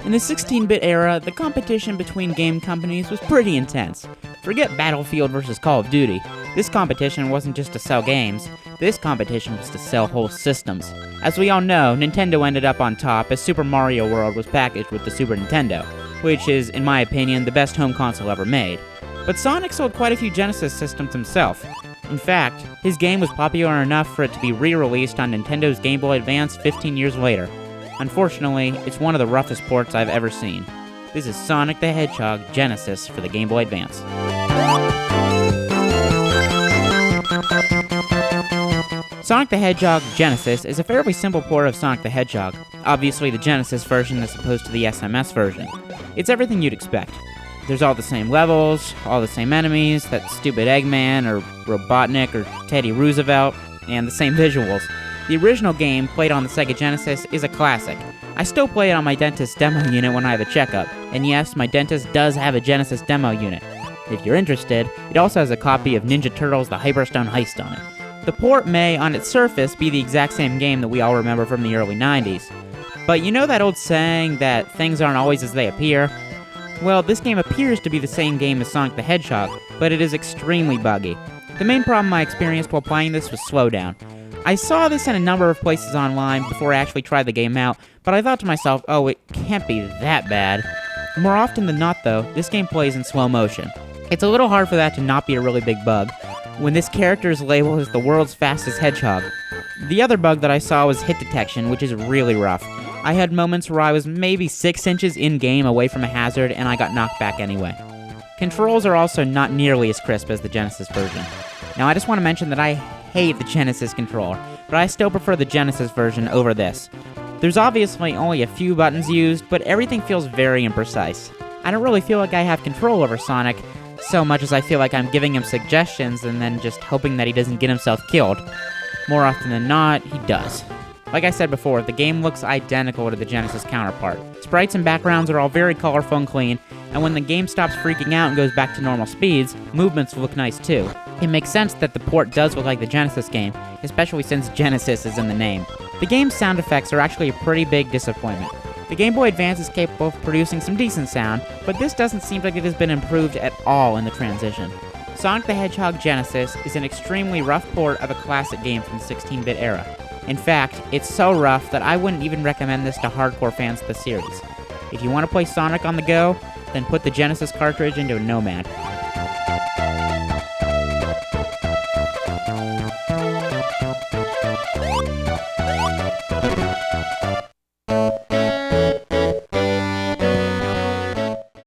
In the 16-bit era, the competition between game companies was pretty intense. Forget Battlefield versus Call of Duty. This competition wasn't just to sell games, this competition was to sell whole systems. As we all know, Nintendo ended up on top as Super Mario World was packaged with the Super Nintendo, which is, in my opinion, the best home console ever made. But Sonic sold quite a few Genesis systems himself. In fact, his game was popular enough for it to be re-released on Nintendo's Game Boy Advance 15 years later. Unfortunately, it's one of the roughest ports I've ever seen. This is Sonic the Hedgehog Genesis for the Game Boy Advance. Sonic the Hedgehog Genesis is a fairly simple port of Sonic the Hedgehog, obviously the Genesis version as opposed to the SMS version. It's everything you'd expect. There's all the same levels, all the same enemies, that stupid Eggman or Robotnik or Teddy Roosevelt, and the same visuals. The original game, played on the Sega Genesis, is a classic. I still play it on my dentist's demo unit when I have a checkup, and yes, my dentist does have a Genesis demo unit. If you're interested, it also has a copy of Ninja Turtles The Hyperstone Heist on it. The port may, on its surface, be the exact same game that we all remember from the early 90s. But you know that old saying that things aren't always as they appear? Well, this game appears to be the same game as Sonic the Hedgehog, but it is extremely buggy. The main problem I experienced while playing this was slowdown. I saw this in a number of places online before I actually tried the game out, but I thought to myself, oh, it can't be that bad. More often than not, though, this game plays in slow motion. It's a little hard for that to not be a really big bug, when this character is labeled as the world's fastest hedgehog. The other bug that I saw was hit detection, which is really rough. I had moments where I was maybe 6 inches in-game away from a hazard, and I got knocked back anyway. Controls are also not nearly as crisp as the Genesis version. Now, I just want to mention that I hate the Genesis controller, but I still prefer the Genesis version over this. There's obviously only a few buttons used, but everything feels very imprecise. I don't really feel like I have control over Sonic, so much as I feel like I'm giving him suggestions and then just hoping that he doesn't get himself killed. More often than not, he does. Like I said before, the game looks identical to the Genesis counterpart. Sprites and backgrounds are all very colorful and clean, and when the game stops freaking out and goes back to normal speeds, movements look nice too. It makes sense that the port does look like the Genesis game, especially since Genesis is in the name. The game's sound effects are actually a pretty big disappointment. The Game Boy Advance is capable of producing some decent sound, but this doesn't seem like it has been improved at all in the transition. Sonic the Hedgehog Genesis is an extremely rough port of a classic game from the 16-bit era. In fact, it's so rough that I wouldn't even recommend this to hardcore fans of the series. If you want to play Sonic on the go, then put the Genesis cartridge into a Nomad.